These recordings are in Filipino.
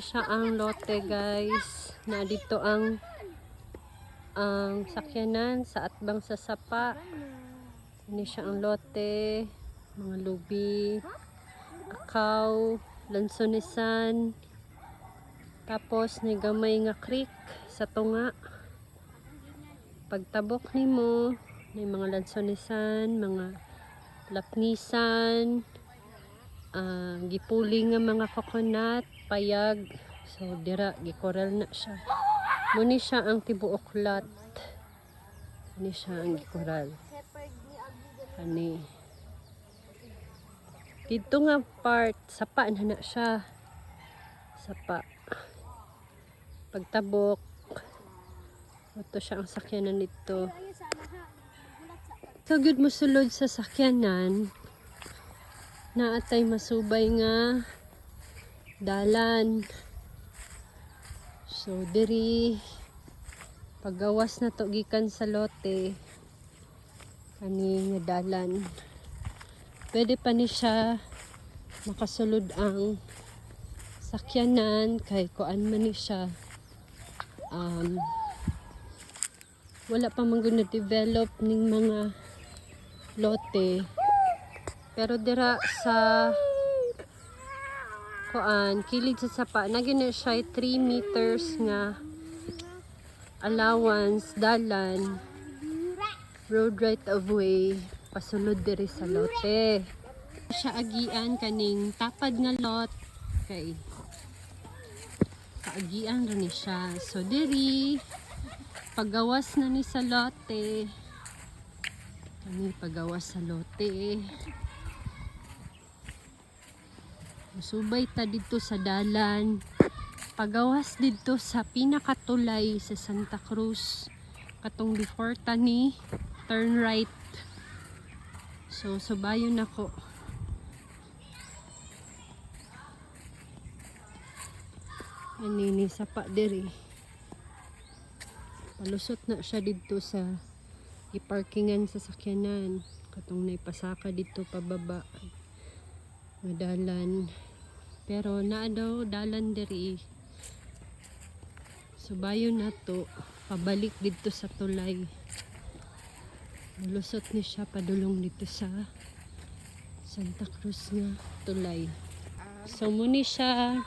Siya ang lote guys, na dito ang sakyanan sa Atbang sa Sapa. Ini siya ang lote, mga lubi, akaw, lansonisan, tapos ni gamay nga creek sa tunga. Pagtabok nimo may mga lansonisan, mga lapnisan, gipuli nga mga coconut, payag. So dira gikoral na siya. Muni siya ang tibuok lot. Ani siya ang gikoral. Ani. Dito nga part sapa na siya. Sapa. Pagtabok ito siya ang sakyanan dito. So good mo sulod sa sakyanan. Naatay masubay nga dalan. So diri paggawas na to gikan sa lote kani nga dalan. Pwede pa ni siya makasulod ang sakyanan kay kuan man ni siya. Wala pa man gud na-develop ning mga lote. Pero dira sa kuan kilid sa sapa na gina siya 3 meters nga allowance dalan road right of way pasulod diri sa lote. Siya agian kaning tapad nga lot kay kaagian ra ni siya. So diri paggawas na ni sa lote kani paggawas sa lote. Musubay ta dito sa dalan. Pagawas dito sa pinakatulay sa Santa Cruz. Katong before tani, turn right. So, subayon ako. Anini sapa diri. Palusot na siya dito sa iparkingan sa sakyanan. Katong naipasaka dito pababa. Madalan. Pero naa daw dalan diri. Subayon na to. Pabalik dito sa tulay. Lusot ni siya padulong dito sa Santa Cruz nga tulay. So muni siya.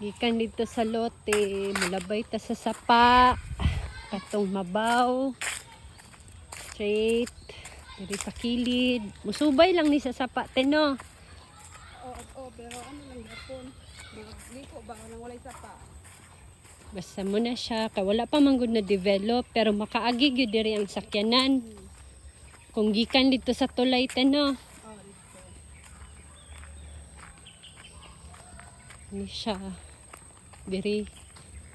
Gikan dito sa lote. Mulabay ta sa sapa. Katong mabaw. Straight. Diri sa kilid. Musubay lang ni sa sapa, teno. Oo, pero ano lang gapon. Liko ba nang walay sapa? Basta mo na siya. Kaya wala pa man gud na develop. Pero makaagi gyud diri ang sakyanan. Kung gikan dito sa tulay, teno. Oh, dito. Ni siya. Diri.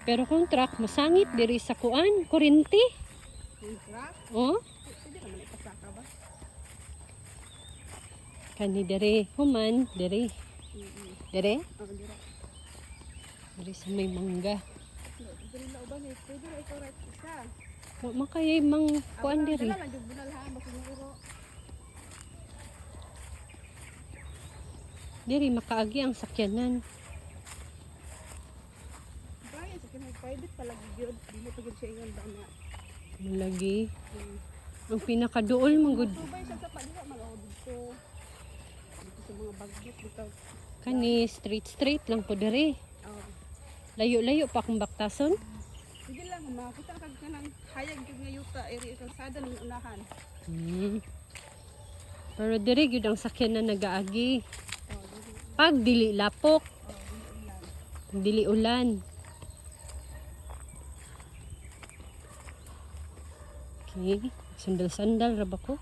Pero kung truck, masangit diri sa kuan. Kurinti. Yung truck? Oh. Pwede naman ipasaka ba? Kani diri. Human. Diri. Diri? Oh, dira. Diri sa may mangga. Diri na uban eh. Pwede na ikaw right isa. Makayay mang kuan diri. Dala lang yung bunalhaan. Basta yung uro. Diri makaagi ang sakyanan. Bayan, sa kinag-private palagi yun. Dili pa yun siya yung dana. Malagi. Ang pinakaduol man gud Subay siya sa palila. Malaw dito. Dito sa mga bagbit. Dito. kani straight lang po diri. Oh. Layo-layo pa akong baktason. Sige lang. Makakita ka ng hayag yung nga yuta. Eri kalsada ng unahan. Pero diri gyud ang sakyanan nagaagi. Oh, dili. Pag dili lapok, Oh, dili ulan. dili ulan. Okay, sandal-sandal ra ba ko?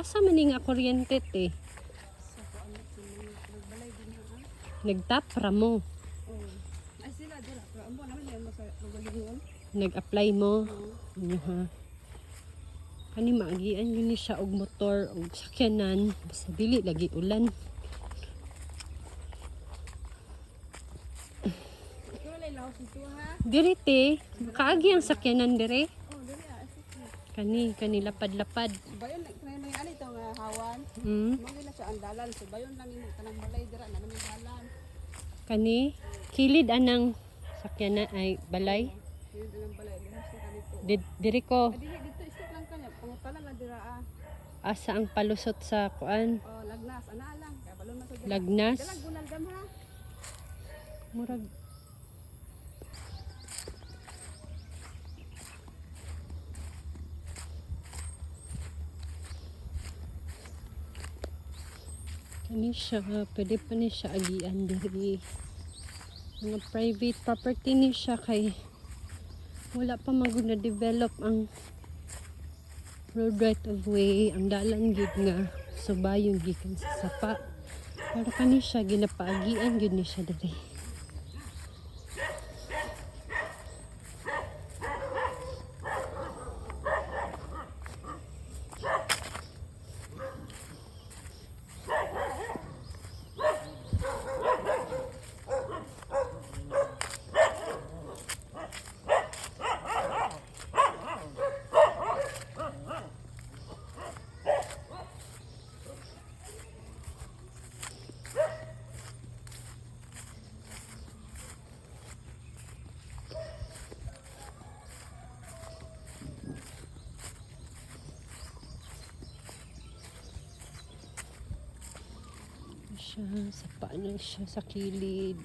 Asa man ni nga kuryente te? Sa kuan nagbalay din ha. Nagtap ra mo. Oh. Ay sila dila. Pero amo naman yan sa lugalingon. Nag-apply mo. Oo. Ano ha? Kani maagian yun ni siya og motor og sakyanan basta dili lagi ulan. house ito ha. Diri te, kaagi ang sakyanan dire. Oh, dali ah. Sige. Kani lapad-lapad. Bayon na ani ito nga hawan. Mm. Mo na siya ang dalan. So bayon lang imo tanang balay dira na namin dalan. Kani kilid anang sakyanan ay balay. Yun ang balay. House na kanito. Diri ko Dili dito isip lang kanya. Pangutalan lang dira ah. asa ang palusot sa kuan. Oh, lagnas ana lang. Kaya balon man sa dira. Lagnas. Dalag gunal gam ha. Murag kani siya, pwede pa ni siya agian diri. Mga private property ni siya kay wala pa magud na develop ang road right of way, ang dalan gid nga subayong gikan sa sapa. Pero kani siya ginapaagian gyud ni siya diri. Siya, sapa na siya sa kilid.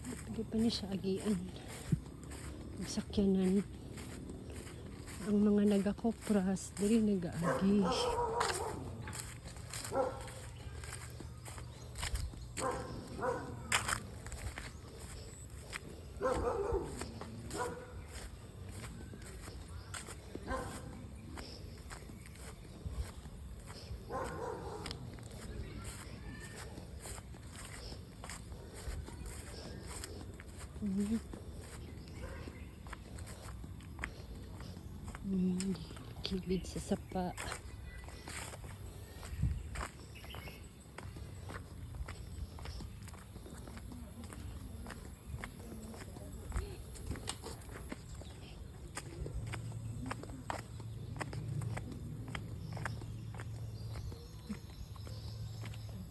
Pwede pa ni siya agian. Magsakyanan. Ang mga nagakopras, dili nagaagi. Kilid sa sapa.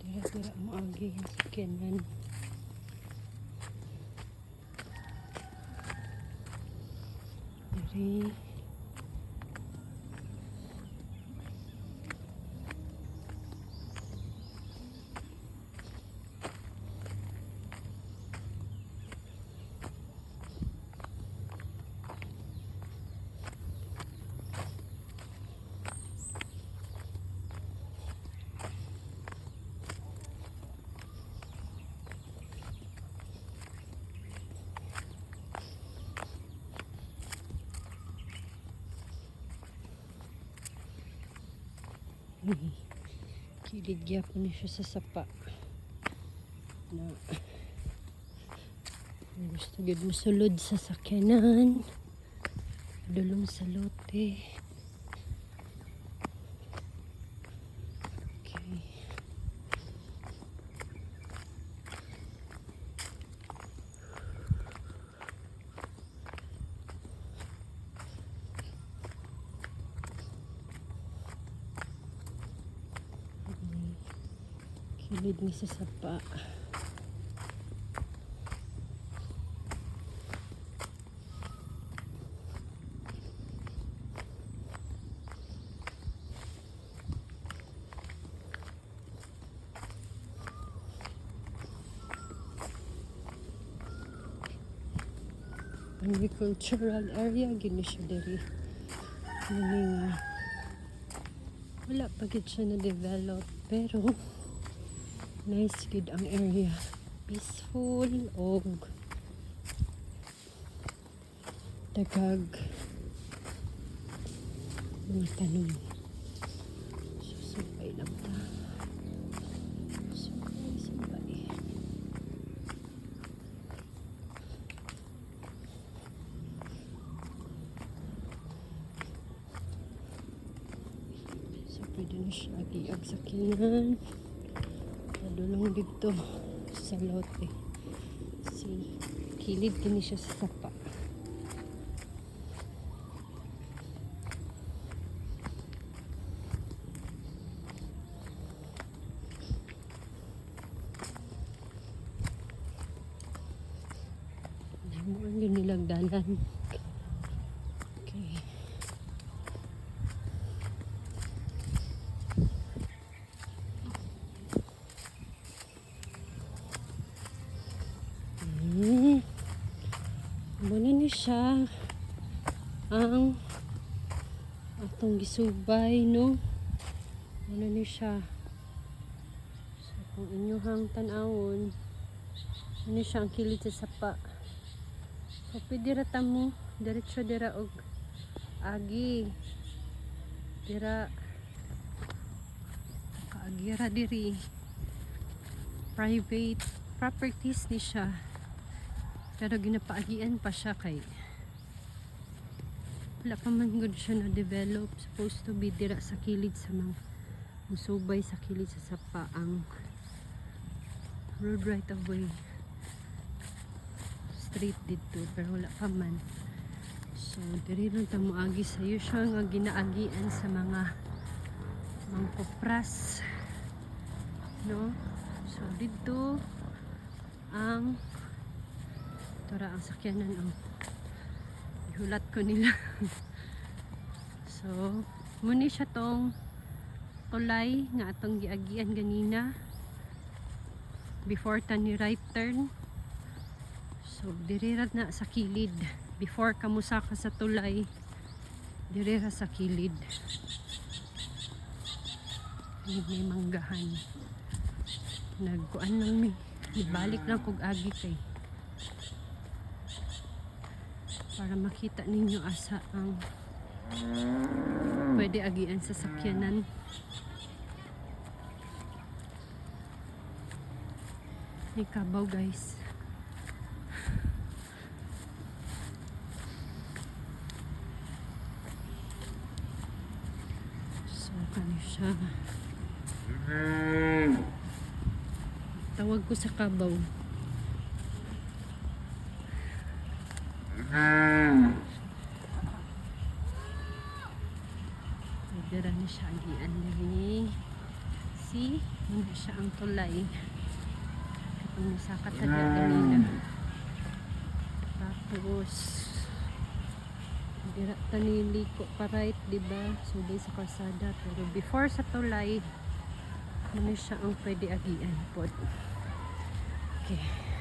Dira-dira mo agi yung sakyanan. Diri. Kilid gyapon ni siya sa sapa. Na gusto gid mosulod sa sakyanan. Dulong sa lote. Okay. Kilid ni sa sapa. Agricultural area gini siya diri. Meaning, wala pa gid siya na develop pero nice gid ang area. Peaceful og dagag mga tanom. Susubay lang ta. Subay. So pwede na siya agiag sakyanan. Padulong dito sa lote. Si kilid kini siya sa sapa. Mo ang yun nilang dalan. Okay. Muna ni siya ang atong gisubay, no? Muna ni siya. So, kung inyong tanawon, ano siya ang kilid sa sapa. So, pwede rata mo, diretso dira og agi. Dira, kaagira diri. Private properties ni siya. Pero ginapaagian pa siya kay wala pa man good siya na develop. Supposed to be dira sa kilid sa mga musubay sa kilid sa sapa ang road right of way street dito, pero wala pa man. So diri ron ta moagi sa siya nga ginaagian sa mga mangkopras, no? So dito ang tora ang sakyanan ang ihulat ko nila. So muni siya tong tulay nga atong giagian ganina before ta ni right turn. So dirira na sa kilid before kamusa ka sa tulay, dirira sa kilid. May manggahan, nagkuan lang mi, ibalik lang kog agi kay para makita ninyo asa ang pwede agian sa sakyanan. May kabaw guys. So kani siya. Tawag ko sa kabaw. Dira na siya agian ni si hindi siya ang tulay. Kung nasakat na ganina. Tapos dira tanili ko pa right, diba? Subay sa kalsada. Pero before sa tulay, ano siya ang pwede agian po. Okay.